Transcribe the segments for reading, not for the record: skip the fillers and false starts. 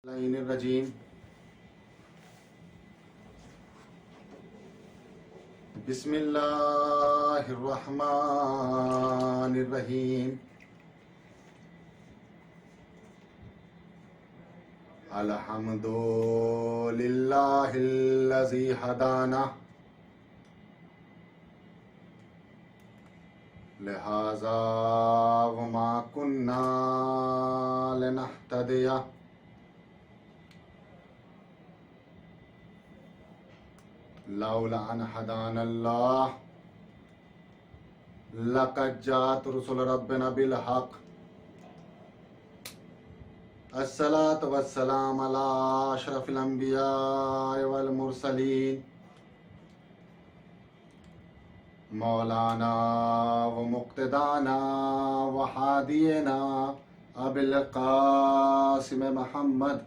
الرجیم بسم اللہ الرحمن الرحیم الحمد للہ الذی ہدانا لہذا وما کننا لنہتدی لولا ان هدانا اللہ لقد جاءت رسل ربنا بالحق الصلاة والسلام على اشرف الانبیاء والمرسلین مولانا ومقتدانا وحادینا ابی القاسم محمد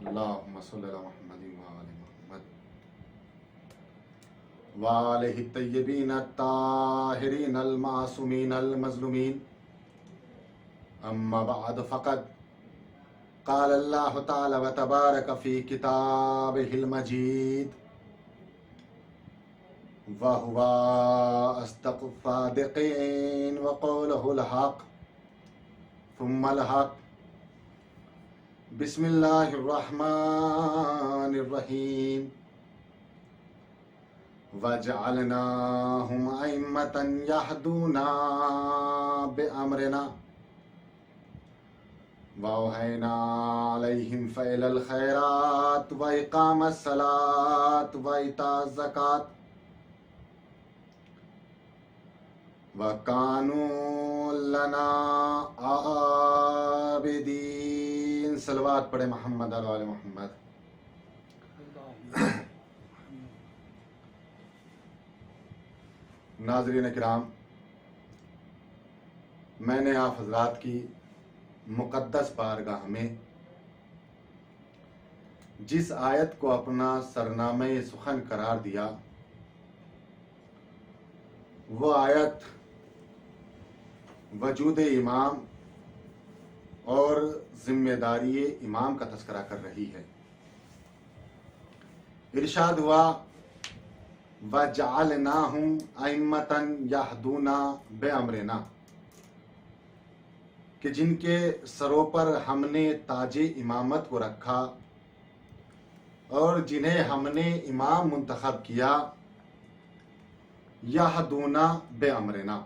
اللہم صلی علی محمد وآلہ الطیبین الطاہرین المعصومین المظلومین اما بعد فقد قال اللہ تعالی وتبارک فی کتابہ المجید وہو اصدق الصادقین وقولہ الحق ثم الحق بسم اللہ الرحمن الرحیم وَجَعَلْنَاهُمْ أَئِمَّةً يَهْدُونَ بِأَمْرِنَا وَأَوْحَيْنَا عَلَيْهِمْ فَعْلَ الْخَيْرَاتِ وَإِقَامَ الصَّلَاةِ وَإِيتَاءَ الزَّكَاةِ وَكَانُوا لَنَا عَابِدِينَ صلوات پڑھے محمد اور آل محمد۔ ناظرین کرام، میں نے آپ حضرات کی مقدس بارگاہ میں جس آیت کو اپنا سرنامہ سخن قرار دیا وہ آیت وجود امام اور ذمہ داری امام کا تذکرہ کر رہی ہے۔ ارشاد ہوا وَجَعَلْنَاهُمْ أَئِمَّةً يَهْدُونَ بِأَمْرِنَا، کہ جن کے سروں پر ہم نے تاج امامت کو رکھا اور جنہیں ہم نے امام منتخب کیا، يَهْدُونَ بِأَمْرِنَا،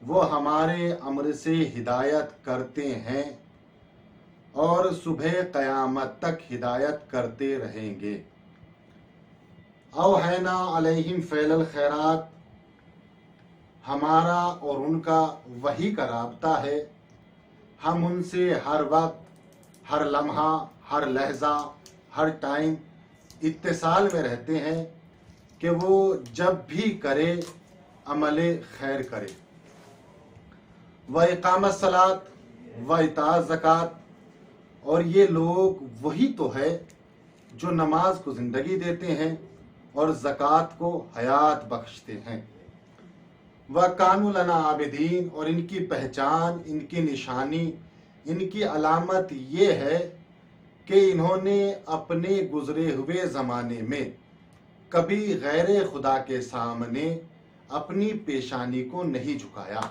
وہ ہمارے امر سے ہدایت کرتے ہیں اور صبح قیامت تک ہدایت کرتے رہیں گے۔ اوحینا علیہم فعل الخیرات، ہمارا اور ان کا وحی کا رابطہ ہے، ہم ان سے ہر وقت، ہر لمحہ، ہر لحظہ، ہر ٹائم اتصال میں رہتے ہیں کہ وہ جب بھی کرے عمل خیر کرے۔ وَإِقَامَ الصَّلَاةِ وَإِيتَاءَ الزَّكَاةِ، اور یہ لوگ وہی تو ہے جو نماز کو زندگی دیتے ہیں اور زکوٰۃ کو حیات بخشتے ہیں۔ وَكَانُوا لَنَا عَابِدِينَ، اور ان کی پہچان، ان کی نشانی، ان کی علامت یہ ہے کہ انہوں نے اپنے گزرے ہوئے زمانے میں کبھی غیر خدا کے سامنے اپنی پیشانی کو نہیں جھکایا۔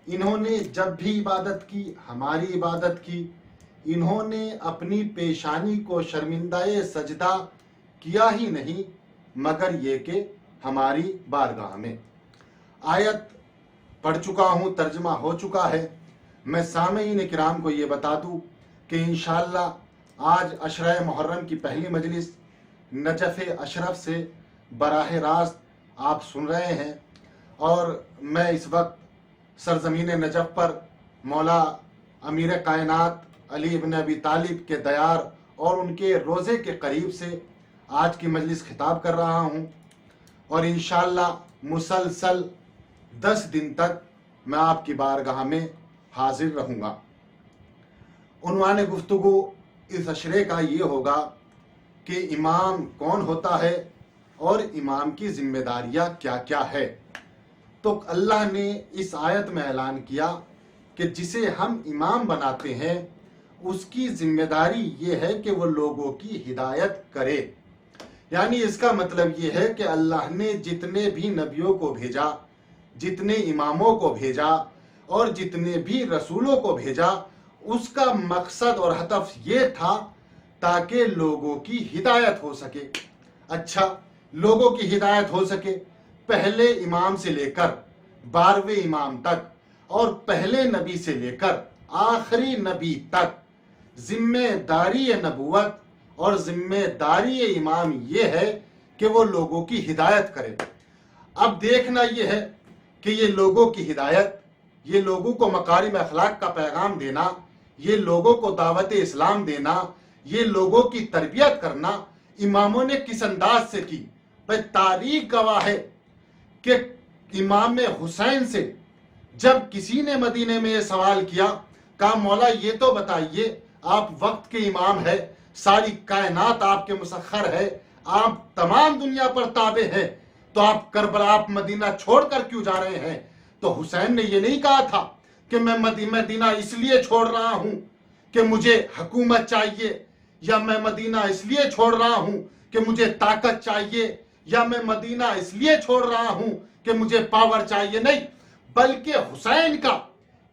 انہوں نے جب بھی عبادت کی، ہماری عبادت کی، انہوں نے اپنی پیشانی کو شرمندہ سجدہ کیا ہی نہیں مگر یہ کہ ہماری بارگاہ میں۔ آیت پڑھ چکا ہوں، ترجمہ ہو چکا ہے۔ میں سامعین کرام کو یہ بتا دوں کہ انشاءاللہ آج عشرہ محرم کی پہلی مجلس نجف اشرف سے براہ راست آپ سن رہے ہیں، اور میں اس وقت سرزمین نجف پر مولا امیر کائنات علی ابن ابی طالب کے دیار اور ان کے روزے کے قریب سے آج کی مجلس خطاب کر رہا ہوں، اور انشاءاللہ مسلسل 10 دن تک میں آپ کی بارگاہ میں حاضر رہوں گا۔ عنوان گفتگو اس عشرے کا یہ ہوگا کہ امام کون ہوتا ہے اور امام کی ذمہ داریاں کیا کیا ہے۔ تو اللہ نے اس آیت میں اعلان کیا کہ جسے ہم امام بناتے ہیں اس کی ذمہ داری یہ ہے کہ وہ لوگوں کی ہدایت کرے۔ یعنی اس کا مطلب یہ ہے کہ اللہ نے جتنے بھی نبیوں کو بھیجا، جتنے اماموں کو بھیجا اور جتنے بھی رسولوں کو بھیجا، اس کا مقصد اور ہدف یہ تھا تاکہ لوگوں کی ہدایت ہو سکے۔ اچھا، لوگوں کی ہدایت ہو سکے، پہلے امام سے لے کر 12ویں امام تک اور پہلے نبی سے لے کر آخری نبی تک ذمہ داری نبوت اور ذمہ داری امام یہ ہے کہ وہ لوگوں کی ہدایت کرے۔ اب دیکھنا یہ ہے کہ یہ لوگوں کی ہدایت، یہ لوگوں کو مکارم اخلاق کا پیغام دینا، یہ لوگوں کو دعوت اسلام دینا، یہ لوگوں کی تربیت کرنا اماموں نے کس انداز سے کی؟ بھائی تاریخ گواہ ہے کہ امام حسین سے جب کسی نے مدینے میں یہ سوال کیا، کہا مولا یہ تو بتائیے، آپ وقت کے امام ہے، ساری کائنات آپ کے مسخر ہے، آپ تمام دنیا پر تابع ہیں، تو آپ کربلا، آپ مدینہ چھوڑ کر کیوں جا رہے ہیں؟ تو حسین نے یہ نہیں کہا تھا کہ میں مدینہ اس لیے چھوڑ رہا ہوں کہ مجھے حکومت چاہیے، یا میں مدینہ اس لیے چھوڑ رہا ہوں کہ مجھے طاقت چاہیے، یا میں مدینہ اس لیے چھوڑ رہا ہوں کہ مجھے پاور چاہیے۔ نہیں، بلکہ حسین کا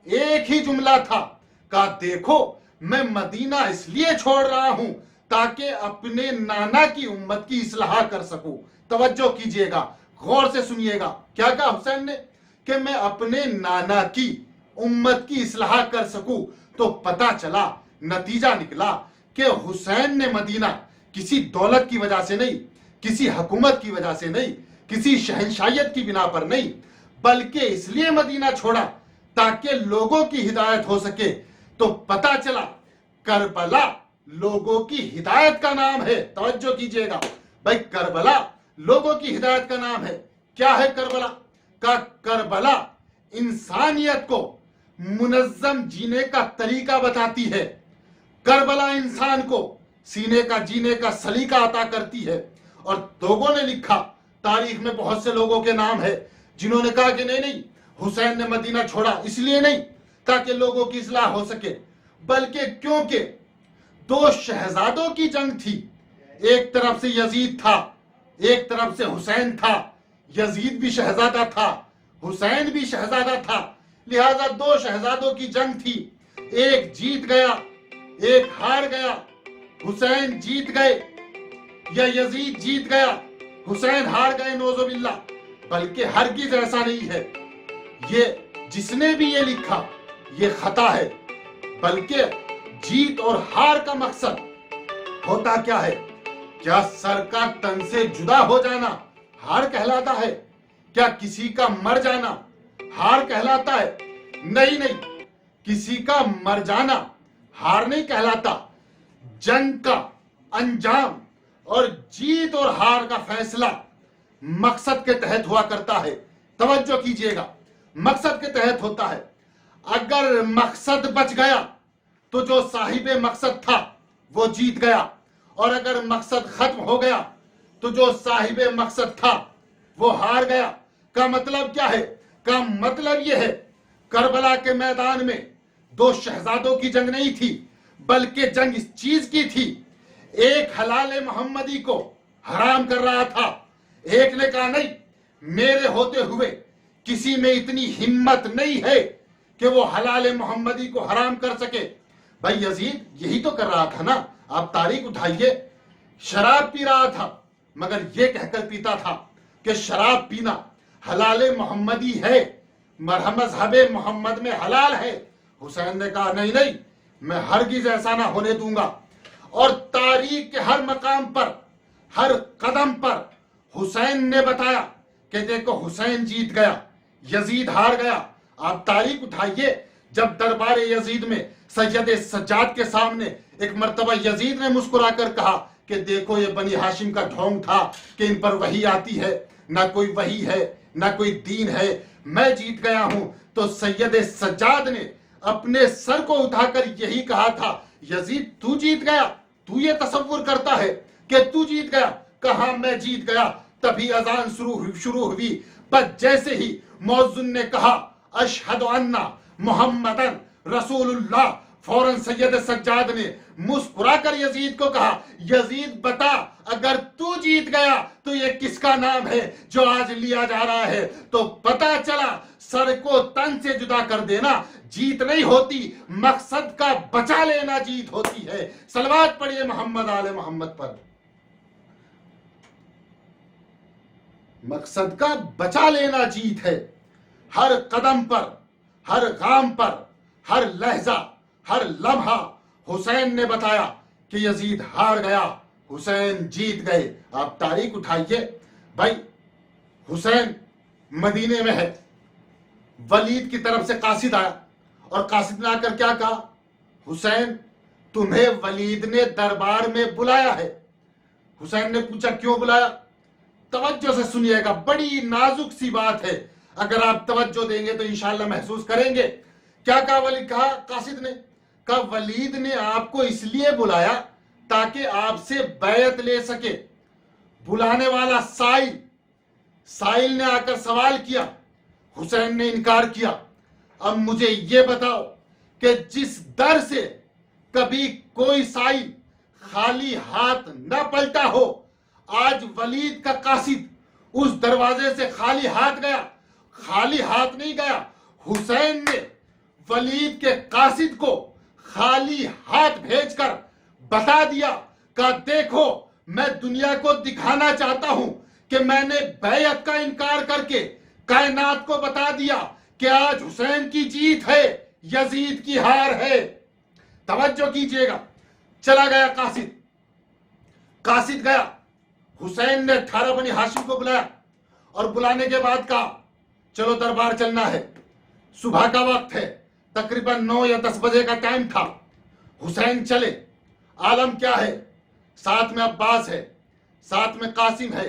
ایک ہی جملہ تھا، کہا دیکھو میں مدینہ اس لیے چھوڑ رہا ہوں تاکہ اپنے نانا کی امت کی اصلاح کر سکوں۔ توجہ کیجئے گا، غور سے سنیے گا، کیا کہا حسین نے؟ کہ میں اپنے نانا کی امت کی اصلاح کر سکوں۔ تو پتا چلا، نتیجہ نکلا کہ حسین نے مدینہ کسی دولت کی وجہ سے نہیں، کسی حکومت کی وجہ سے نہیں، کسی شہنشاہیت کی بنا پر نہیں، بلکہ اس لیے مدینہ چھوڑا تاکہ لوگوں کی ہدایت ہو سکے۔ تو پتا چلا کربلا لوگوں کی ہدایت کا نام ہے۔ توجہ کیجئے گا بھائی، کربلا لوگوں کی ہدایت کا نام ہے۔ کیا ہے کربلا؟ کربلا انسانیت کو منظم جینے کا طریقہ بتاتی ہے۔ کربلا انسان کو سینے کا جینے کا سلیقہ عطا کرتی ہے۔ اور لوگوں نے لکھا، تاریخ میں بہت سے لوگوں کے نام ہے جنہوں نے کہا کہ نہیں، حسین نے مدینہ چھوڑا اس لیے نہیں تاکہ لوگوں کی اصلاح ہو سکے، بلکہ کیونکہ دو شہزادوں کی جنگ تھی، ایک طرف سے یزید تھا، ایک طرف سے حسین تھا۔ یزید بھی شہزادہ تھا، حسین بھی شہزادہ تھا، لہذا دو شہزادوں کی جنگ تھی، ایک جیت گیا ایک ہار گیا۔ حسین جیت گئے یا یزید جیت گیا، حسین ہار گئے، نعوذ باللہ۔ بلکہ ہرگز ایسا نہیں ہے، یہ جس نے بھی یہ لکھا یہ خطا ہے۔ بلکہ جیت اور ہار کا مقصد ہوتا کیا ہے؟ کیا سر کا تن سے جدا ہو جانا ہار کہلاتا ہے؟ کیا کسی کا مر جانا ہار کہلاتا ہے؟ نہیں، کسی کا مر جانا ہار نہیں کہلاتا۔ جنگ کا انجام اور جیت اور ہار کا فیصلہ مقصد کے تحت ہوا کرتا ہے۔ توجہ کیجئے گا، مقصد کے تحت ہوتا ہے۔ اگر مقصد بچ گیا تو جو صاحب مقصد تھا وہ جیت گیا، اور اگر مقصد ختم ہو گیا تو جو صاحب مقصد تھا وہ ہار گیا۔ کا مطلب کیا ہے؟ کا مطلب یہ ہے کربلا کے میدان میں دو شہزادوں کی جنگ نہیں تھی، بلکہ جنگ اس چیز کی تھی، ایک حلال محمدی کو حرام کر رہا تھا، ایک نے کہا نہیں، میرے ہوتے ہوئے کسی میں اتنی ہمت نہیں ہے کہ وہ حلال محمدی کو حرام کر سکے۔ بھائی یزید یہی تو کر رہا تھا نا، آپ تاریخ اٹھائیے، شراب پی رہا تھا، مگر یہ کہہ کر پیتا تھا کہ شراب پینا حلال محمدی ہے، مذہب محمد میں حلال ہے۔ حسین نے کہا نہیں، میں ہرگز ایسا نہ ہونے دوں گا۔ اور تاریخ کے ہر مقام پر، ہر قدم پر حسین نے بتایا کہ دیکھو حسین جیت گیا، یزید ہار گیا۔ آپ تاریخ اٹھائیے، جب دربار یزید میں سید سجاد کے سامنے ایک مرتبہ یزید نے مسکرا کر کہا کہ دیکھو یہ بنی ہاشم کا ڈھونگ تھا کہ ان پر وحی آتی ہے، نہ کوئی وحی ہے نہ کوئی دین ہے، میں جیت گیا ہوں، تو سید سجاد نے اپنے سر کو اٹھا کر یہی کہا تھا، یزید تو جیت گیا؟ تو یہ تصور کرتا ہے کہ تو جیت گیا؟ کہاں میں جیت گیا؟ تبھی اذان شروع ہوئی، بس جیسے ہی مؤذن نے کہا اشہد ان محمدن رسول اللہ، فوراً سید سجاد نے مسکرا کر یزید کو کہا یزید بتا اگر تو جیت گیا تو یہ کس کا نام ہے جو آج لیا جا رہا ہے؟ تو پتا چلا سر کو تن سے جدا کر دینا جیت نہیں ہوتی، مقصد کا بچا لینا جیت ہوتی ہے۔ صلوات پڑھیے محمد آل محمد پر۔ مقصد کا بچا لینا جیت ہے۔ ہر قدم پر، ہر گام پر، ہر لہجہ، ہر لمحہ حسین نے بتایا کہ یزید ہار گیا، حسین جیت گئے۔ آپ تاریخ اٹھائیے بھائی، حسین مدینے میں ہے، ولید کی طرف سے قاصد آیا اور قاصد نے آ کر کیا کہا؟ حسین تمہیں ولید نے دربار میں بلایا ہے۔ حسین نے پوچھا کیوں بلایا؟ توجہ سے سنیے گا، بڑی نازک سی بات ہے، اگر آپ توجہ دیں گے تو انشاءاللہ محسوس کریں گے۔ کیا کہا ولید؟ کہا قاصد نے، کہا ولید نے آپ کو اس لیے بلایا تاکہ آپ سے بیعت لے سکے۔ بلانے والا سائل نے آ کر سوال کیا، حسین نے انکار کیا۔ اب مجھے یہ بتاؤ کہ جس در سے کبھی کوئی سائل خالی ہاتھ نہ پلٹا ہو، آج ولید کا قاصد اس دروازے سے خالی ہاتھ گیا۔ خالی ہاتھ نہیں گیا، حسین نے ولید کے قاصد کو خالی ہاتھ بھیج کر بتا دیا کہ دیکھو میں دنیا کو دکھانا چاہتا ہوں کہ میں نے بیعت کا انکار کر کے کائنات کو بتا دیا کہ آج حسین کی جیت ہے، یزید کی ہار ہے۔ توجہ کیجئے گا، چلا گیا قاصد گیا، حسین نے 18 بنی ہاشم کو بلایا اور بلانے کے بعد کہا چلو دربار چلنا ہے۔ صبح کا وقت ہے، تقریباً 9 یا 10 بجے کا ٹائم تھا۔ حسین چلے، عالم کیا ہے؟ ساتھ میں عباس ہے، ساتھ میں قاسم ہے،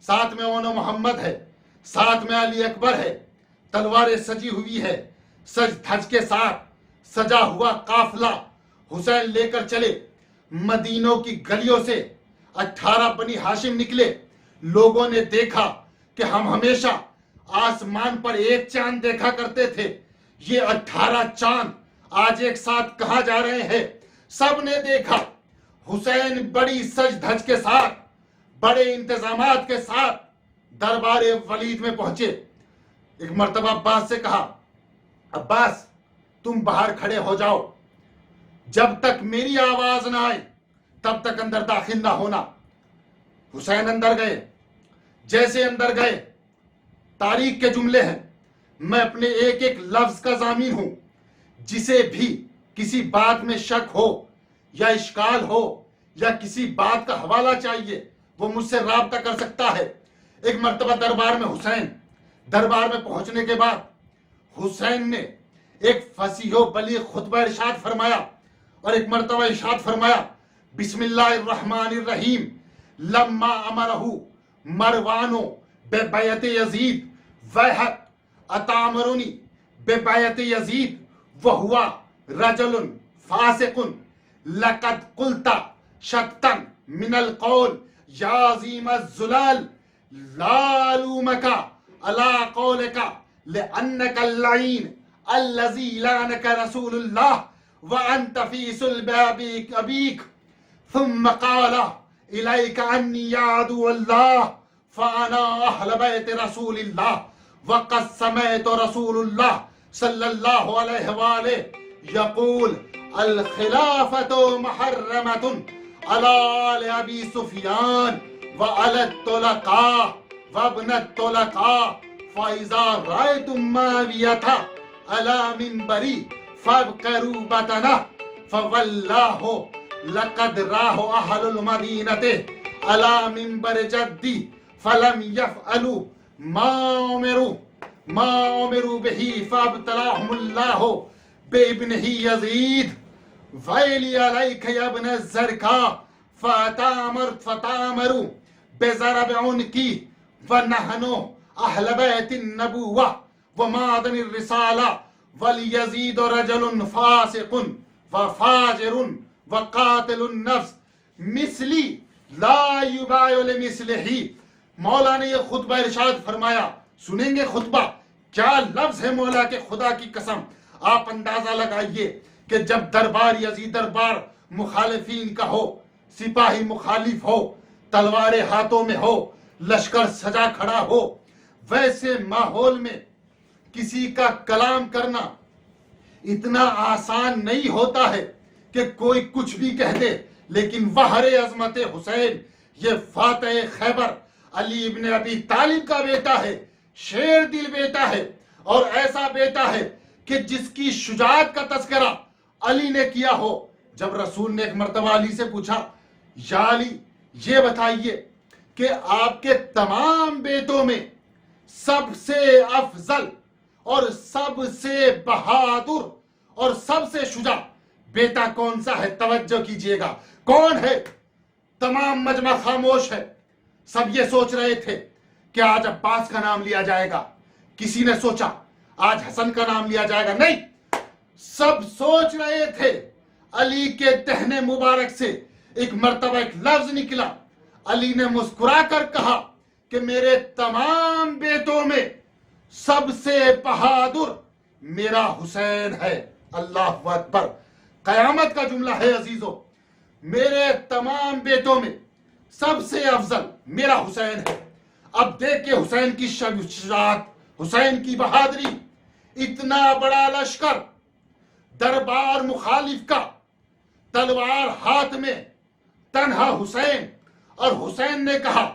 ساتھ میں اون محمد ہے، ساتھ میں علی اکبر ہے، تلواریں سجی ہوئی ہے، سج دھج کے ساتھ سجا ہوا قافلہ حسین لے کر چلے۔ مدینوں کی گلیوں سے 18 بنی ہاشم نکلے۔ لوگوں نے دیکھا کہ ہم ہمیشہ آسمان پر ایک چاند دیکھا کرتے تھے، یہ 18 چاند آج ایک ساتھ کہاں جا رہے ہیں؟ سب نے دیکھا حسین بڑی سج دھج کے ساتھ، بڑے انتظامات کے ساتھ دربار ولید میں پہنچے۔ ایک مرتبہ عباس سے کہا عباس تم باہر کھڑے ہو جاؤ، جب تک میری آواز نہ آئے تب تک اندر داخل نہ ہونا۔ حسین اندر گئے، جیسے اندر گئے، تاریخ کے جملے ہیں، میں اپنے ایک ایک لفظ کا ضامن ہوں، جسے بھی کسی بات میں شک ہو یا اشکال ہو یا کسی بات کا حوالہ چاہیے وہ مجھ سے رابطہ کر سکتا ہے۔ ایک مرتبہ دربار میں پہنچنے کے بعد حسین نے ایک فصیح و بلیغ خطبہ ارشاد فرمایا اور ایک مرتبہ ارشاد فرمایا بسم اللہ الرحمن الرحیم لما امرہ مروانو ببیعت یزید ویحک اتامرنی ببیعت یزید وہوا رجل فاسق لقد قلت شطا من القول یا عظیم الزلال لا الومک علی قولک لأنک اللعین الذی لعنک رسول اللہ وانت فی صلب ابیک ثم قال الیک انی یا عدو اللہ فانا اہل بیت رسول اللہ وقد سمعت رسول اللہ صلی اللہ علیہ وآلہ یقول الخلافت محرمت علی آل ابی سفیان وعلی الطلقاء وابن الطلقاء فإذا رأيتم معاویۃ علی منبری فابقروا بطنہ فواللہ لقد راہ اہل المدینۃ علی منبر جدی فلم یفعلوا ما امروا به فابتلاهم اللہ بابنہ یزید ویلی علیک یا ابن الزرقاء فتامروا بضرب عنقی ونحن اہل بیت النبوہ ومعدن الرسالہ ولیزید رجل فاسق وفاجر وقاتل النفس مثلی لا یباع لمثلہ۔ مولا نے یہ خطبہ ارشاد فرمایا، سنیں گے خطبہ، کیا لفظ ہے مولا کے خدا کی قسم۔ آپ اندازہ لگائیے کہ جب دربار یزید دربار مخالفین کا ہو، سپاہی مخالف ہو، تلواریں ہاتھوں میں ہو، لشکر سجا کھڑا ہو، ویسے ماحول میں کسی کا کلام کرنا اتنا آسان نہیں ہوتا ہے کہ کوئی کچھ بھی کہہ دے، لیکن بحر عظمت حسین، یہ فاتح خیبر علی ابن ابی طالب کا بیٹا ہے، شیر دل بیٹا ہے، اور ایسا بیٹا ہے کہ جس کی شجاعت کا تذکرہ علی نے کیا ہو۔ جب رسول نے ایک مرتبہ علی سے پوچھا، یا علی یہ بتائیے کہ آپ کے تمام بیٹوں میں سب سے افضل اور سب سے بہادر اور سب سے شجاع بیٹا کون سا ہے؟ توجہ کیجئے گا، کون ہے؟ تمام مجمع خاموش ہے، سب یہ سوچ رہے تھے کہ آج عباس کا نام لیا جائے گا، کسی نے سوچا آج حسن کا نام لیا جائے گا، نہیں، سب سوچ رہے تھے۔ علی کے دہنے مبارک سے ایک مرتبہ ایک لفظ نکلا، علی نے مسکرا کر کہا کہ میرے تمام بیٹوں میں سب سے بہادر میرا حسین ہے۔ اللہ اکبر، قیامت کا جملہ ہے عزیزو، میرے تمام بیٹوں میں سب سے افضل میرا حسین ہے۔ اب دیکھیں حسین کی شجاعت، حسین کی بہادری، اتنا بڑا لشکر، دربار مخالف کا، تلوار ہاتھ میں، تنہا حسین، اور حسین نے کہا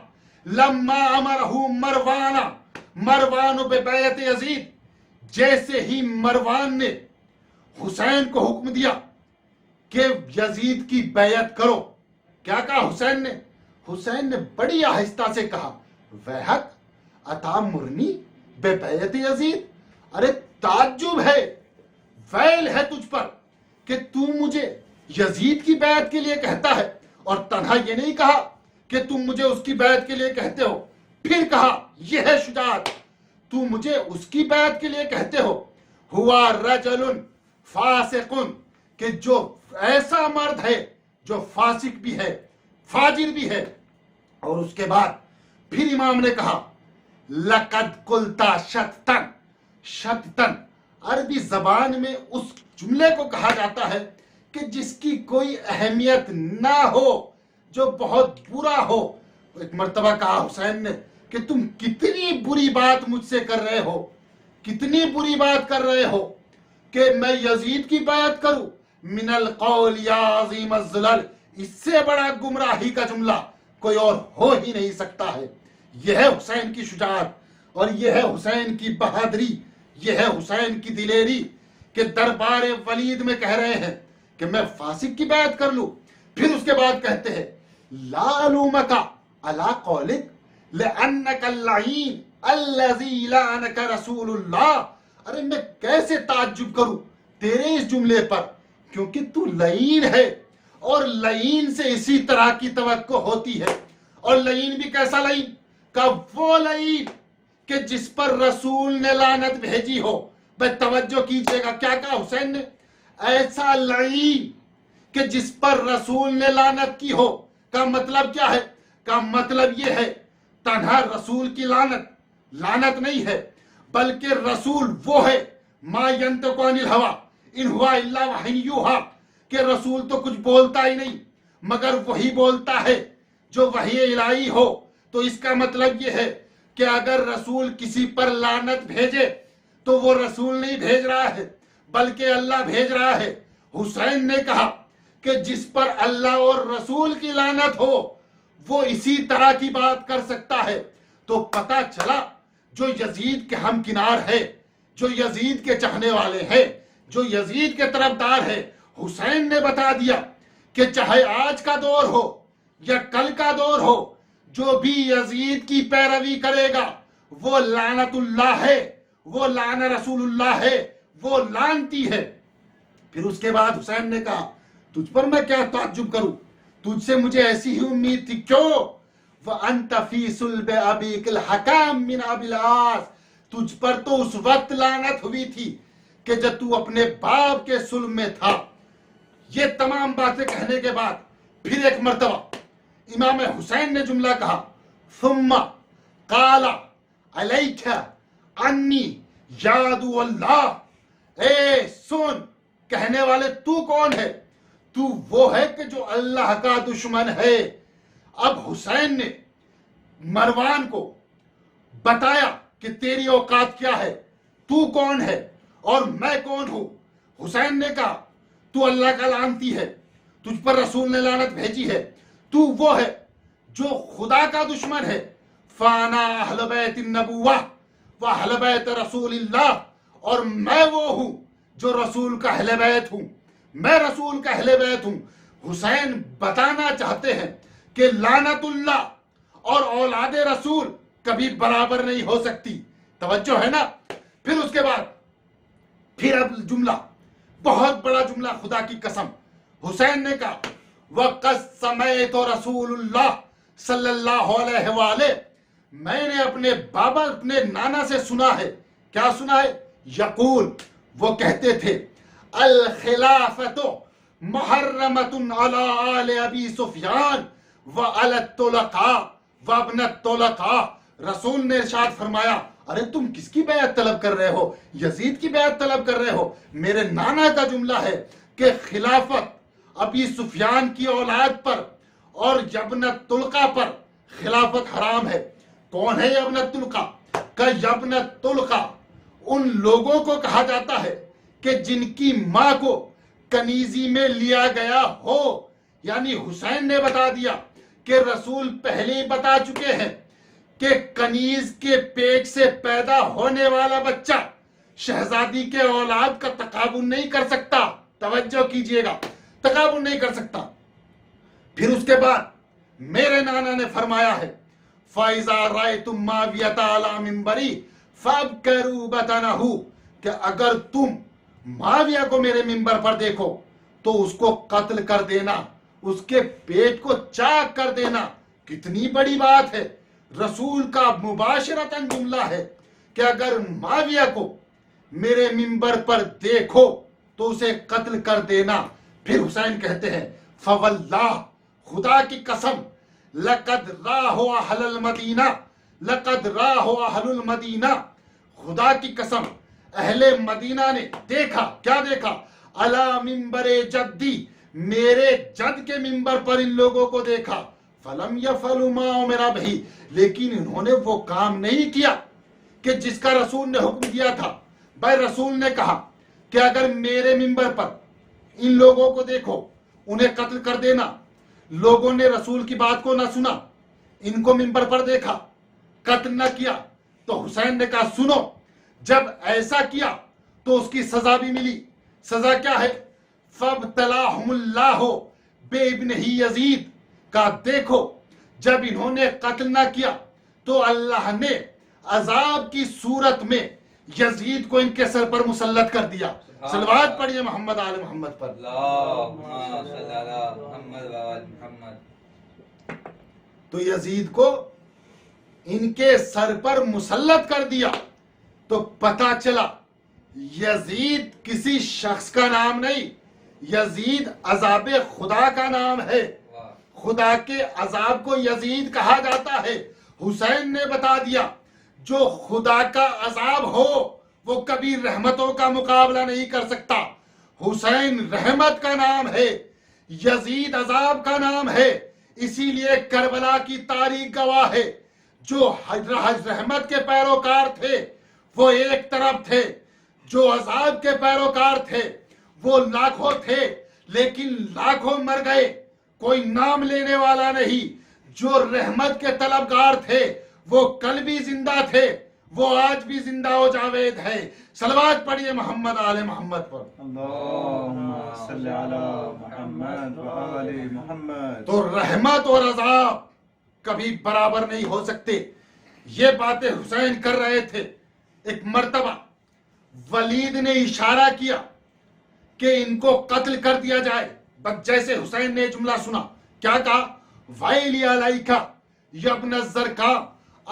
لما امرہ مروان ببیعت یزید، جیسے ہی مروان نے حسین کو حکم دیا کہ یزید کی بیعت کرو، کیا کہا حسین نے؟ حسین نے بڑی آہستہ سے کہا ویحک اتامرنی ببیعت یزید، ارے تعجب ہے، ویل ہے تجھ پر کہ تو مجھے یزید کی بیعت کے لیے کہتا ہے، اور تنہا یہ نہیں کہا کہ تم مجھے اس کی بیعت کے لیے کہتے ہو، پھر کہا یہ ہے شجاعت، تو مجھے اس کی بیعت کے لیے کہتے ہو، ہوا رجل فاسق، کہ جو ایسا مرد ہے جو فاسق بھی ہے، فاجر بھی ہے۔ اور اس کے بعد پھر امام نے کہا لقد قلتا شططن، شططن عربی زبان میں اس جملے کو کہا جاتا ہے کہ جس کی کوئی اہمیت نہ ہو، جو بہت برا ہو۔ ایک مرتبہ کہا حسین نے کہ تم کتنی بری بات مجھ سے کر رہے ہو، کتنی بری بات کر رہے ہو کہ میں یزید کی بیعت کروں، من القول یا عظیم الزلل، اس سے بڑا گمراہی کا جملہ کوئی اور ہو ہی نہیں سکتا ہے۔ یہ ہے حسین کی شجاعت، اور یہ ہے حسین کی بہادری، یہ ہے حسین کی دلیری کہ دربار ولید میں کہہ رہے ہیں کہ میں فاسق کی بیعت کر لوں، پھر اس کے بعد کہتے ہیں لا الومک علی قولک لانک اللعین الذی لعنک رسول اللہ، ارے میں کیسے تعجب کروں تیرے اس جملے پر، کیونکہ تو لعین ہے، اور لعین سے اسی طرح کی توقع ہوتی ہے۔ اور لعین بھی کیسا لعین؟ کہ وہ لعین کہ جس پر رسول نے لعنت بھیجی ہو۔ بھائی توجہ کیجئے گا، کیا کہا حسین نے؟ ایسا لعین کہ جس پر رسول نے لعنت کی ہو۔ کا مطلب کیا ہے؟ کا مطلب یہ ہے تنہا رسول کی لعنت نہیں ہے، بلکہ رسول وہ ہے ما ینطق عن الہوی ان ہوا الا وحی یوحی، کہ رسول تو کچھ بولتا ہی نہیں مگر وہی بولتا ہے جو وحی الہی ہو۔ تو اس کا مطلب یہ ہے کہ اگر رسول کسی پر لعنت بھیجے تو وہ رسول نہیں بھیج رہا ہے بلکہ اللہ بھیج رہا ہے۔ حسین نے کہا کہ جس پر اللہ اور رسول کی لعنت ہو وہ اسی طرح کی بات کر سکتا ہے۔ تو پتہ چلا جو یزید کے ہم کنار ہے، جو یزید کے چاہنے والے ہیں، جو یزید کے طرفدار ہے، حسین نے بتا دیا کہ چاہے آج کا دور ہو یا کل کا دور ہو، جو بھی یزید کی پیروی کرے گا وہ لعنت اللہ ہے، وہ لعن رسول اللہ ہے، وہ لعنتی ہے۔ پھر اس کے بعد حسین نے کہا تجھ پر میں کیا تعجب کروں، تجھ سے مجھے ایسی ہی امید تھی، کیوں؟ وَأَنْتَ فِي صُلْبِ أَبِيكَ الْحَكَامِ مِنْ أَبِي الْعَاصِ، تجھ پر تو اس وقت لعنت ہوئی تھی کہ جب تو اپنے باپ کے صلب میں تھا۔ یہ تمام باتیں کہنے کے بعد پھر ایک مرتبہ امام حسین نے جملہ کہا ثم قال علیک انی یاد اللہ، اے سن کہنے والے تو کون ہے؟ تو وہ ہے کہ جو اللہ کا دشمن ہے۔ اب حسین نے مروان کو بتایا کہ تیری اوقات کیا ہے، تو کون ہے اور میں کون ہوں۔ حسین نے کہا تو اللہ کا لعنتی ہے، تجھ پر رسول نے لعنت بھیجی ہے، تو وہ ہے جو خدا کا دشمن ہے۔ فانا اہل بیت النبوہ و اہل بیت رسول اللہ، اور میں وہ ہوں جو رسول کا اہل بیت ہوں، میں رسول کا اہل بیت ہوں۔ حسین بتانا چاہتے ہیں کہ لعنت اللہ اور اولاد رسول کبھی برابر نہیں ہو سکتی۔ توجہ ہے نا؟ پھر اس کے بعد پھر اب جملہ، بہت بڑا جملہ، خدا کی قسم۔ حسین نے کہا وَقَدْ سَمِعْتُ رسول اللہ صلی اللہ علیہ وآلہ، میں نے اپنے بابا اپنے نانا سے سنا ہے۔ کیا سنا ہے؟ یقول، وہ کہتے تھے الخلافت محرمت علی آل ابی سفیان وعلی الطلقاء وابن الطلقاء۔ رسول نے ارشاد فرمایا ارے تم کس کی بیعت طلب کر رہے ہو؟ یزید کی بیعت طلب کر رہے ہو؟ میرے نانا کا جملہ ہے کہ خلافت ابی سفیان کی اولاد پر اور ابن الطلقاء پر خلافت حرام ہے۔ کون ہے ابن الطلقاء؟ کہ ابن الطلقاء ان لوگوں کو کہا جاتا ہے کہ جن کی ماں کو کنیزی میں لیا گیا ہو۔ یعنی حسین نے بتا دیا کہ رسول پہلے ہی بتا چکے ہیں کہ کنیز کے پیٹ سے پیدا ہونے والا بچہ شہزادی کے اولاد کا تقابل نہیں کر سکتا۔ توجہ کیجئے گا، تقابل نہیں کر سکتا۔ پھر اس کے بعد میرے نانا نے فرمایا ہے فَإِذَا رَأَيْتُم مَّعَوِيَةَ عَلَىٰ مِنبَرِي فَابْكَرُوا بَطْنَهُ، کہ اگر تم معاویہ کو میرے منبر پر دیکھو تو اس کو قتل کر دینا، اس کے پیٹ کو چاک کر دینا۔ کتنی بڑی بات ہے، رسول کا مباشرتاً جملہ ہے کہ اگر معاویہ کو میرے منبر پر دیکھو تو اسے قتل کر دینا۔ پھر حسین کہتے ہیں فواللہ، خدا کی قسم، لقد راہ اہل المدینہ، لقد راہ اہل المدینہ، خدا کی قسم اہل مدینہ نے دیکھا۔ کیا دیکھا؟ علی منبر جدی، میرے جد کے منبر پر ان لوگوں کو دیکھا۔ فلم یفعلوا ما امر بہ، لیکن انہوں نے وہ کام نہیں کیا کہ جس کا رسول نے حکم دیا تھا۔ بھائی رسول نے کہا کہ اگر میرے منبر پر ان لوگوں کو دیکھو انہیں قتل کر دینا۔ لوگوں نے رسول کی بات کو نہ سنا، ان کو منبر پر دیکھا، قتل نہ کیا۔ تو حسین نے کہا سنو، جب ایسا کیا تو اس کی سزا بھی ملی۔ سزا کیا ہے؟ فَابْتَلَاهُمُ اللَّهُ بِابْنِهِ یزید، کہا دیکھو جب انہوں نے قتل نہ کیا تو اللہ نے عذاب کی صورت میں یزید کو ان کے سر پر مسلط کر دیا۔ صلوات پڑھیے محمد آل محمد پر۔ اللہم صلی علی محمد و آل محمد۔ تو یزید کو ان کے سر پر مسلط کر دیا۔ تو پتا چلا یزید کسی شخص کا نام نہیں، یزید عذاب خدا کا نام ہے۔ خدا کے عذاب کو یزید کہا جاتا ہے۔ حسین نے بتا دیا جو خدا کا عذاب ہو وہ کبھی رحمتوں کا مقابلہ نہیں کر سکتا۔ حسین رحمت کا نام ہے، یزید عذاب کا نام ہے۔ اسی لیے کربلا کی تاریخ گواہ ہے، جو رحمت کے پیروکار تھے وہ ایک طرف تھے، جو عذاب کے پیروکار تھے وہ لاکھوں تھے، لیکن لاکھوں مر گئے، کوئی نام لینے والا نہیں۔ جو رحمت کے طلبگار تھے وہ کل بھی زندہ تھے، وہ آج بھی زندہ و جاوید ہے۔ صلوات پڑھیے محمد آل محمد پر۔ اللہم صلی علی محمد و آل محمد۔ تو رحمت اور عذاب کبھی برابر نہیں ہو سکتے۔ یہ باتیں حسین کر رہے تھے۔ ایک مرتبہ ولید نے اشارہ کیا کہ ان کو قتل کر دیا جائے۔ بس جیسے حسین نے جملہ سنا، کیا کہا؟ وَيْلِ عَلَيْكَ يَا ابْنَ الزَّرْقَاء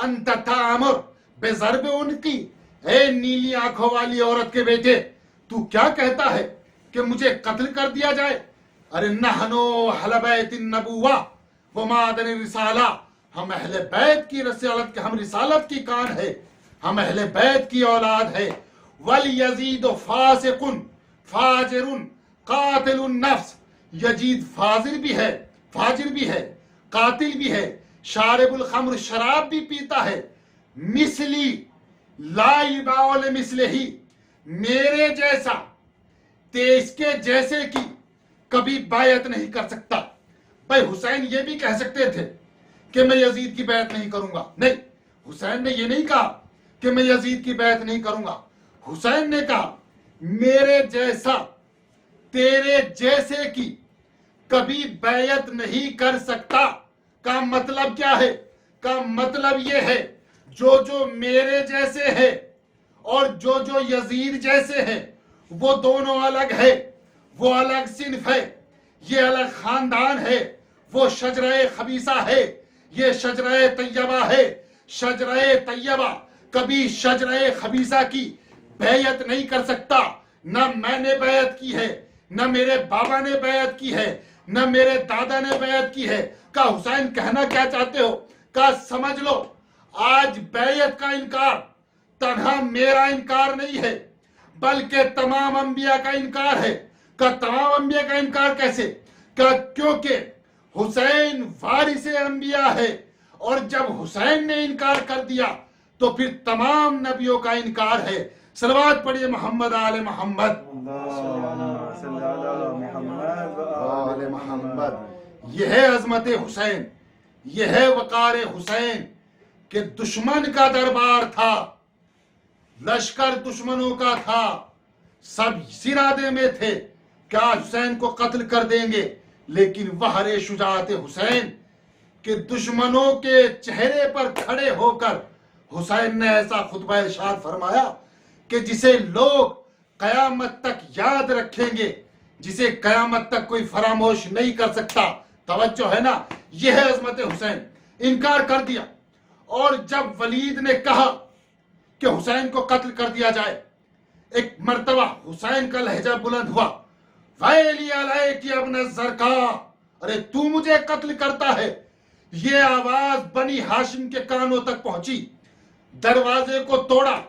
أَنْتَ تَأْمُرُ بِضَرْبِ عُنْقِهِ، اے نیلی آنکھوں والی عورت کے بیٹے، تو کیا کہتا ہے کہ مجھے قتل کر دیا جائے؟ ارے نحنو اہل بیت النبوہ ومعدن الرسالہ، ہم اہل بیت کی رسالت کے، ہم رسالت کی کان ہے، ہم اہل بیت کی اولاد ہے۔ وَلْيَزِيدُ فَاسِقٌ فاجر قاتل النفس، یزید فاجر بھی ہے، قاتل بھی ہے، شارب الخمر شراب بھی پیتا ہے، مثلی لا یباع لمثلہ، میرے جیسا اس کے جیسے کی کبھی بیعت نہیں کر سکتا۔ بھائی حسین یہ بھی کہہ سکتے تھے کہ میں یزید کی بیعت نہیں کروں گا، نہیں، حسین نے یہ نہیں کہا کہ میں یزید کی بیعت نہیں کروں گا، حسین نے کہا میرے جیسا تیرے جیسے کی کبھی بیعت نہیں کر سکتا۔ کا مطلب کیا ہے؟ کا مطلب یہ ہے جو میرے جیسے ہے اور جو یزید جیسے ہیں وہ دونوں الگ ہے، وہ الگ صنف ہے، یہ الگ خاندان ہے، وہ شجرہ خبیثہ ہے، یہ شجرہ طیبہ ہے۔ شجرہ طیبہ کبھی شجرہ خبیثہ کی بیعت نہیں کر سکتا، نہ میں نے بیعت کی ہے، نہ میرے بابا نے بیعت کی ہے، نہ میرے دادا نے بیعت کی ہے۔ کا حسین کہنا کیا چاہتے ہو؟ کا سمجھ لو آج بیعت کا انکار تنہا میرا انکار نہیں ہے بلکہ تمام انبیاء کا انکار ہے۔ کا تمام انبیاء کا انکار کیسے؟ کیونکہ حسین وارث انبیاء ہے، اور جب حسین نے انکار کر دیا تو پھر تمام نبیوں کا انکار ہے۔ صلوات پڑھیے محمد آل محمد، اللہم صل علی محمد آل محمد۔ یہ ہے عظمت حسین، یہ ہے وقار حسین کہ دشمن کا دربار تھا، لشکر دشمنوں کا تھا، سب اس ارادے میں تھے کہ آج حسین کو قتل کر دیں گے، لیکن بہر شجاعت حسین کہ دشمنوں کے چہرے پر کھڑے ہو کر حسین نے ایسا خطبہ ارشاد فرمایا کہ جسے لوگ قیامت تک یاد رکھیں گے، جسے قیامت تک کوئی فراموش نہیں کر سکتا۔ توجہ ہے نا، یہ ہے عظمت حسین۔ انکار کر دیا، اور جب ولید نے کہا کہ حسین کو قتل کر دیا جائے، ایک مرتبہ حسین کا لہجہ بلند ہوا، ویلی علیک یا ابن الزرقاء، ارے تو مجھے قتل کرتا ہے۔ یہ آواز بنی ہاشم کے کانوں تک پہنچی، دروازے کو توڑا،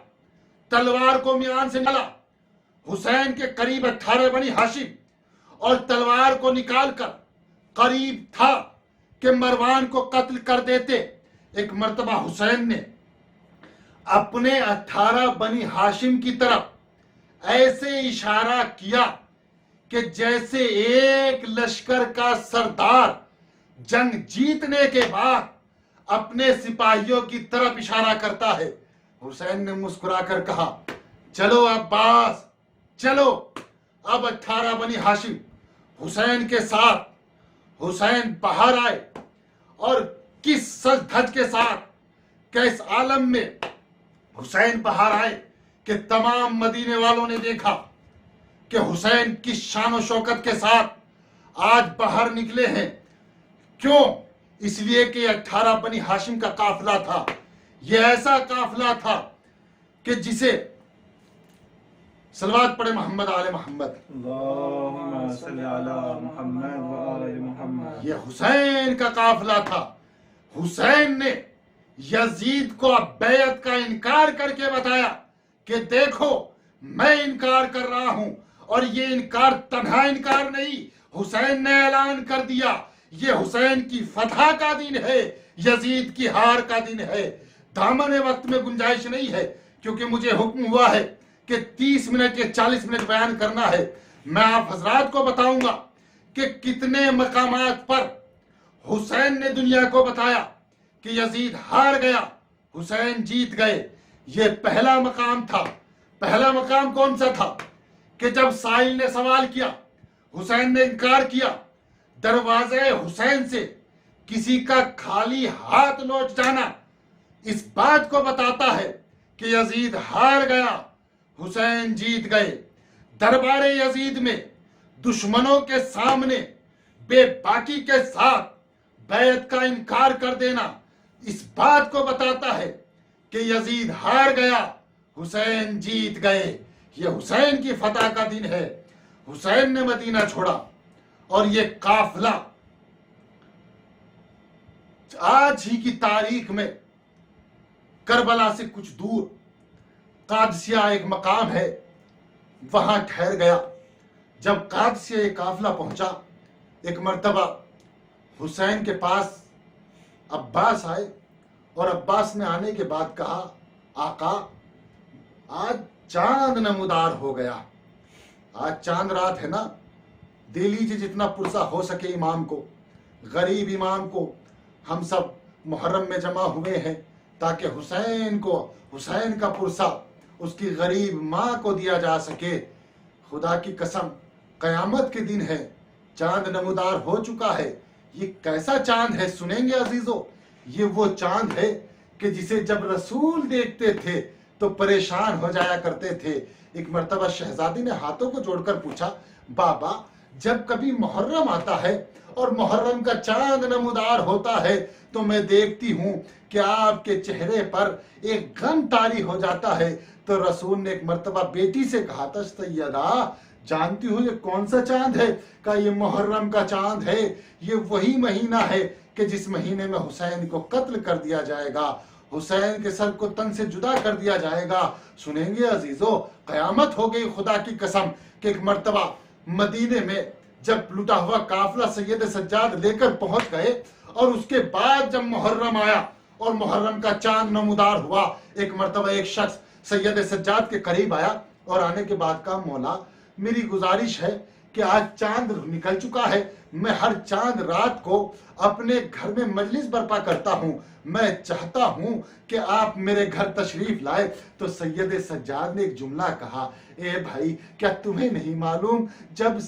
تلوار کو میان سے نکالا، حسین کے قریب 18 بنی ہاشم، اور تلوار کو نکال کر قریب تھا کہ مروان کو قتل کر دیتے۔ ایک مرتبہ حسین نے اپنے 18 بنی ہاشم کی طرف ایسے اشارہ کیا کہ جیسے ایک لشکر کا سردار جنگ جیتنے کے بعد اپنے سپاہیوں کی طرف اشارہ کرتا ہے۔ حسین نے مسکرا کر کہا چلو عباس چلو۔ اب 18 بنی ہاشم حسین کے ساتھ، حسین باہر آئے، اور کس سج دھج کے ساتھ، کس عالم میں حسین باہر آئے کہ تمام مدینے والوں نے دیکھا کہ حسین کس شان و شوکت کے ساتھ آج باہر نکلے ہیں۔ کیوں؟ اس لیے کہ 18 بنی ہاشم کا قافلہ تھا، یہ ایسا قافلہ تھا کہ جسے صلوات پڑھے محمد آل محمد، اللہم صل علی محمد وآل محمد۔ یہ حسین کا قافلہ تھا۔ حسین نے یزید کو بیعت کا انکار کر کے بتایا کہ دیکھو میں انکار کر رہا ہوں، اور یہ انکار تنہا انکار نہیں، حسین نے اعلان کر دیا یہ حسین کی فتح کا دن ہے، یزید کی ہار کا دن ہے۔ دامن وقت میں گنجائش نہیں ہے، کیونکہ مجھے حکم ہوا ہے کہ 30 منٹ یا 40 منٹ بیان کرنا ہے۔ میں آپ حضرات کو بتاؤں گا کہ کتنے مقامات پر حسین نے دنیا کو بتایا کہ یزید ہار گیا، حسین جیت گئے۔ یہ پہلا مقام تھا۔ پہلا مقام کون سا تھا؟ کہ جب سائل نے سوال کیا، حسین نے انکار کیا، دروازے حسین سے کسی کا خالی ہاتھ لوٹ جانا اس بات کو بتاتا ہے کہ یزید ہار گیا، حسین جیت گئے۔ دربار یزید میں دشمنوں کے سامنے بے باکی کے ساتھ بیعت کا انکار کر دینا اس بات کو بتاتا ہے کہ یزید ہار گیا، حسین جیت گئے۔ یہ حسین کی فتح کا دن ہے۔ حسین نے مدینہ چھوڑا، اور یہ قافلہ آج ہی کی تاریخ میں کربلا سے کچھ دور قادسیہ ایک مقام ہے، وہاں ٹھہر گیا۔ جب قادسیہ یہ قافلہ پہنچا، ایک مرتبہ حسین کے پاس عباس آئے اور عباس نے آنے کے بعد کہا آقا آج چاند نمودار ہو گیا، آج چاند رات ہے نا، دے لیجیے جتنا پرسہ ہو سکے امام کو، غریب امام کو، ہم سب محرم میں جمع ہوئے ہیں تاکہ حسین کا پرسہ اس کی غریب ماں کو دیا جا سکے۔ خدا کی قسم قیامت کے دن ہے، چاند نمودار ہو چکا ہے۔ یہ کیسا چاند ہے سنیں گے عزیزو؟ یہ وہ چاند ہے کہ جسے جب رسول دیکھتے تھے تو پریشان ہو جایا کرتے تھے۔ ایک مرتبہ شہزادی نے ہاتھوں کو جوڑ کر پوچھا بابا جب کبھی محرم آتا ہے اور محرم کا چاند نمودار ہوتا ہے تو میں دیکھتی ہوں کہ آپ کے چہرے پر ایک غم طاری ہو جاتا ہے۔ تو رسول نے ایک مرتبہ بیٹی سے کہا تھا سیدہ جانتی ہوں یہ کون سا چاند ہے؟ کہا یہ محرم کا چاند ہے، یہ وہی مہینہ ہے کہ جس مہینے میں حسین کو قتل کر دیا جائے گا، حسین کے سر کو تن سے جدا کر دیا جائے گا۔ سنیں گے عزیزو قیامت ہو گئی خدا کی قسم کہ ایک مرتبہ مدینے میں جب لٹا ہوا قافلہ سید سجاد لے کر پہنچ گئے اور اس کے بعد جب محرم آیا اور محرم کا چاند نمودار ہوا، ایک مرتبہ ایک شخص سید سجاد کے قریب آیا اور آنے کے بعد کہا مولا میری گزارش ہے کہ آج چاند نکل چکا ہے، میں ہر چاند رات کو اپنے گھر میں مجلس برپا کرتا ہوں، میں چاہتا ہوں کہ آپ میرے گھر تشریف لائے۔ تو سید سجاد نے ایک جملہ کہا اے بھائی کیا تمہیں نہیں معلوم جب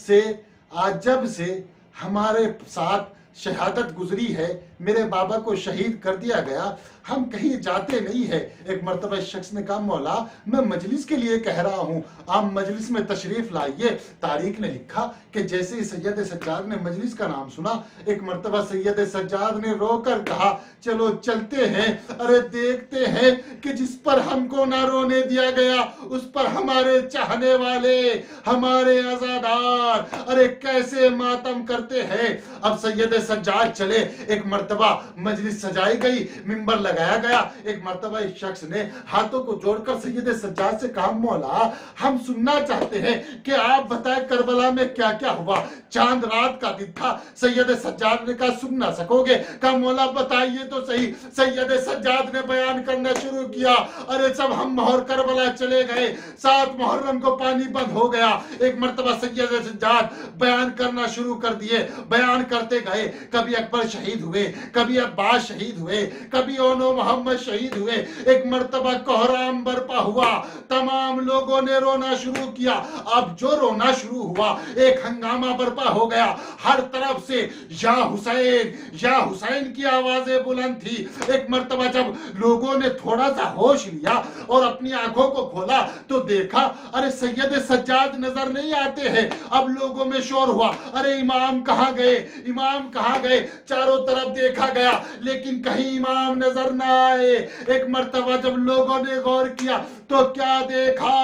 سے ہمارے ساتھ شہادت گزری ہے، میرے بابا کو شہید کر دیا گیا، ہم کہیں جاتے نہیں ہیں۔ ایک مرتبہ اس شخص نے کہا مولا میں مجلس کے لیے کہہ رہا ہوں، آپ مجلس میں تشریف لائیے۔ تاریخ نے لکھا کہ جیسے ہی سید سجاد نے مجلس کا نام سنا، ایک مرتبہ سید سجاد نے رو کر کہا چلو چلتے ہیں، ارے دیکھتے ہیں کہ جس پر ہم کو نہ رونے دیا گیا اس پر ہمارے چاہنے والے، ہمارے عزادار ارے کیسے ماتم کرتے ہیں۔ اب سید سجاد چلے، ایک مرتبہ مجلس سجائی گئی، منبر لگایا گیا۔ ایک مرتبہ اس شخص نے ہاتھوں کو جوڑ کر سید سجاد سے کہا مولا ہم سننا چاہتے ہیں کہ آپ بتائیں کربلا میں کیا کیا ہوا، چاند رات کا دن تھا۔ سید سجاد نے کہا سن نہ سکو گے؟ کہا مولا بتائیے تو صحیح۔ سید سجاد نے بیان کرنا شروع کیا، ارے جب ہم محر کربلا چلے گئے 7 محرم کو پانی بند ہو گیا۔ ایک مرتبہ سید سجاد بیان کرنا شروع کر دیے، بیان کرتے گئے، کبھی اکبر شہید ہوئے، کبھی عباس شہید ہوئے، کبھی اونو محمد شہید ہوئے۔ ایک مرتبہ کوہرام برپا ہوا، تمام لوگوں نے رونا شروع کیا۔ اب جو رونا شروع ہوا ایک ہنگامہ برپا ہو گیا، ہر طرف سے یا حسین کی آوازیں بلند تھی۔ ایک مرتبہ جب لوگوں نے تھوڑا سا ہوش لیا اور اپنی آنکھوں کو کھولا تو دیکھا ارے سید سجاد نظر نہیں آتے ہیں۔ اب لوگوں میں شور ہوا ارے امام کہاں گئے، امام کہاں گئے؟ چاروں طرف دیکھا گیا لیکن کہیں امام نظر نہ آئے۔ ایک مرتبہ جب لوگوں نے غور کیا تو کیا دیکھا،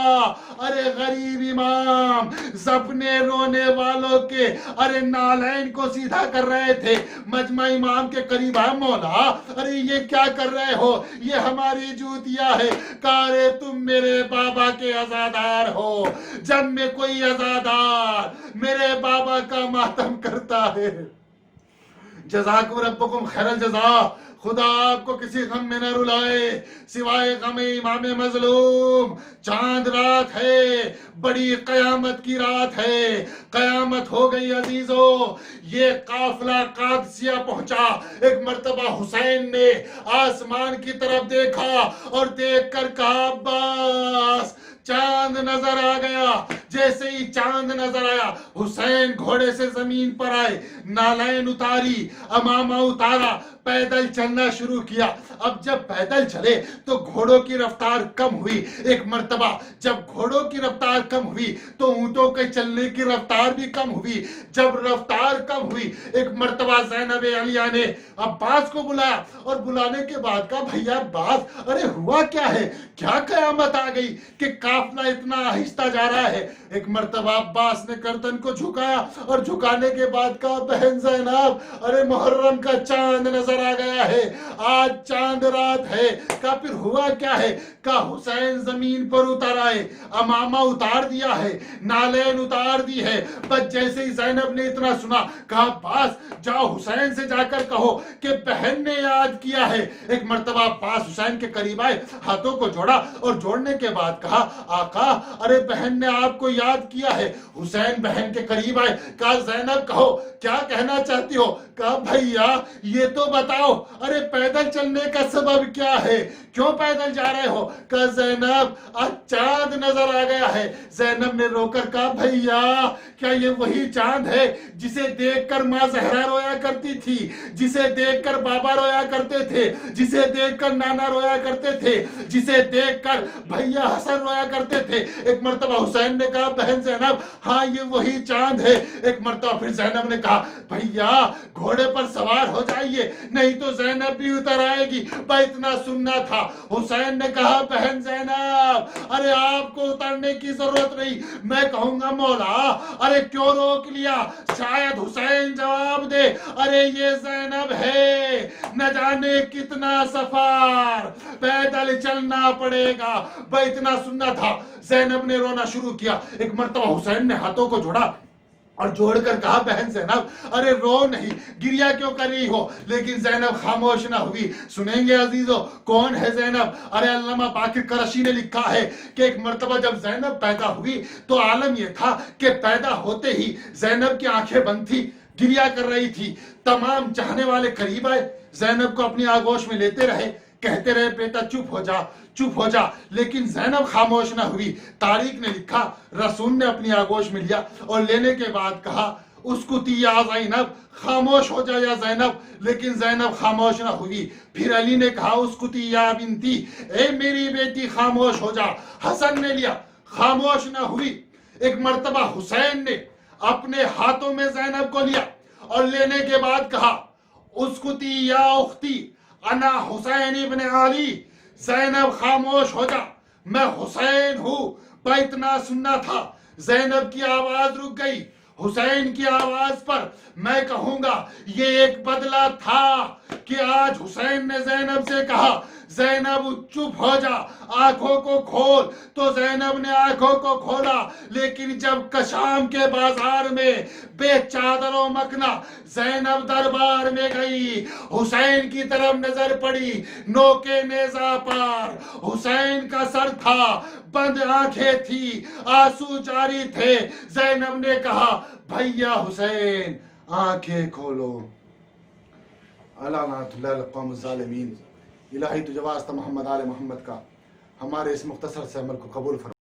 ارے غریب امام اپنے رونے والوں کے ارے نالین کو سیدھا کر رہے تھے۔ مجمع امام کے قریب آیا، مولا ارے یہ کیا کر رہے ہو، یہ ہماری جوتیاں ہے۔ کارے تم میرے بابا کے عزادار ہو، جب میں کوئی عزادار میرے بابا کا ماتم کرتا ہے۔ جزاکم ربکم خیر الجزا، خدا آپ کو کسی غم میں نہ رلائے سوائے غم امام مظلوم۔ چاند رات ہے، بڑی قیامت کی رات ہے، قیامت ہو گئی عزیزو۔ یہ قافلہ قادسیہ پہنچا، ایک مرتبہ حسین نے آسمان کی طرف دیکھا اور دیکھ کر کہا عباس چاند نظر آ گیا۔ جیسے ہی چاند نظر آیا حسین گھوڑے سے زمین پر آئے، نالین اتاری، امامہ اتارا، پیدل چلنا شروع کیا۔ اب جب پیدل چلے تو گھوڑوں کی رفتار کم ہوئی۔ ایک مرتبہ جب گھوڑوں کی رفتار کم ہوئی تو اونٹوں کے چلنے کی رفتار بھی کم ہوئی۔ جب رفتار کم ہوئی ایک مرتبہ زینب علیہ نے عباس کو بلایا اور بلانے کے بعد کہا بھیا عباس ارے ہوا کیا ہے، کیا قیامت آ گئی کہ قافلہ اتنا آہستہ جا رہا ہے؟ ایک مرتبہ عباس نے گردن کو جھکایا اور جھکانے کے بعد کہا بہن زینب ارے محرم کا چاند نظر آ گیا ہے، آج چاند رات ہے۔ کہا پھر ہوا کیا ہے؟ کہا حسین زمین پر اتر آئے، امامہ اتار دیا ہے، نالین اتار دی ہے۔ بس جیسے ہی زینب نے اتنا سنا کہا عباس جاؤ حسین سے جا کر کہو کہ بہن نے یاد کیا ہے۔ ایک مرتبہ عباس حسین کے قریب آئے، ہاتھوں کو جوڑا اور جوڑنے کے بعد کہا آقا ارے بہن نے آپ کو یاد کیا ہے۔ حسین بہن کے قریب آئے، کہا زینب کہو کیا کہنا چاہتی ہو؟ کہا بھیا یہ تو بتاؤ ارے پیدل چلنے کا سبب کیا ہے، کیوں پیدل جا رہے ہو؟ کہا زینب آج چاند نظر آ گیا ہے۔ زینب نے رو کر کہا بھیا کیا یہ وہی چاند ہے جسے دیکھ کر ماں زہرا رویا کرتی تھی، جسے دیکھ کر بابا رویا کرتے تھے، جسے دیکھ کر نانا رویا کرتے تھے، جسے دیکھ کر بھیا حسن رویا کرتے تھے؟ ایک مرتبہ حسین نے کہا بہن زینب ہاں یہ وہی چاند ہے۔ ایک مرتبہ پھر زینب نے کہا بھیا گھوڑے پر سوار ہو جائیے نہیں تو زینب بھی اتر آئے گی، بس اتنا سننا تھا۔ حسین نے کہا بہن زینب ارے آپ کو اترنے کی ضرورت نہیں، میں کہوں گا مولا ارے کیوں روک لیا؟ شاید حسین جواب دے ارے یہ زینب ہے، نہ جانے کتنا سفر پیدل چلنا پڑے گا، بس اتنا سننا تھا۔ زینب نے رونا شروع کیا۔ ایک مرتبہ حسین نے ہاتھوں کو جوڑا اور جوڑ کر کہا بہن زینب ارے رو نہیں، گریا کیوں کر رہی ہو؟ لیکن زینب خاموش نہ ہوئی۔ سنیں گے عزیزو کون ہے زینب؟ ارے علامہ باقر قرشی نے لکھا ہے کہ ایک مرتبہ جب زینب پیدا ہوئی تو عالم یہ تھا کہ پیدا ہوتے ہی زینب کی آنکھیں بند تھی، گریا کر رہی تھی۔ تمام چاہنے والے قریب آئے، زینب کو اپنی آغوش میں لیتے رہے، کہتے رہے بیٹا چپ ہو جا چپ ہو جا، لیکن زینب خاموش نہ ہوئی۔ تاریخ نے لکھا رسول نے اپنی آغوش میں لیا اور لینے کے بعد کہا اسکتی یا زینب، خاموش ہو جا یا زینب، لیکن زینب خاموش نہ ہوئی۔ پھر علی نے کہا اسکتی یا بنتی، اے میری بیٹی خاموش ہو جا۔ حسن نے لیا، خاموش نہ ہوئی۔ ایک مرتبہ حسین نے اپنے ہاتھوں میں زینب کو لیا اور لینے کے بعد کہا اسکتی یا اختی انا حسین ابن علی، زینب خاموش ہو جا میں حسین ہوں۔ بس اتنا سننا تھا۔ زینب کی آواز رک گئی۔ حسین کی آواز پر میں کہوں گا یہ ایک بدلہ تھا کہ آج حسین نے زینب سے کہا زینب چپ ہو جا، آنکھوں کو کھول، تو زینب نے آنکھوں کو کھولا۔ لیکن جب کشام کے بازار میں بے چادر و مکنا زینب دربار میں گئی، حسین کی طرف نظر پڑی، نوکے نیزہ پر حسین کا سر تھا، بند آنکھیں تھی، آنسو جاری تھے۔ زینب نے کہا بھیا حسین آنکھیں کھولو۔ لعنت اللہ القوم الظالمین۔ الہی تجھے واسطہ محمد آل محمد کا ہمارے اس مختصر سے عمل کو قبول فرما۔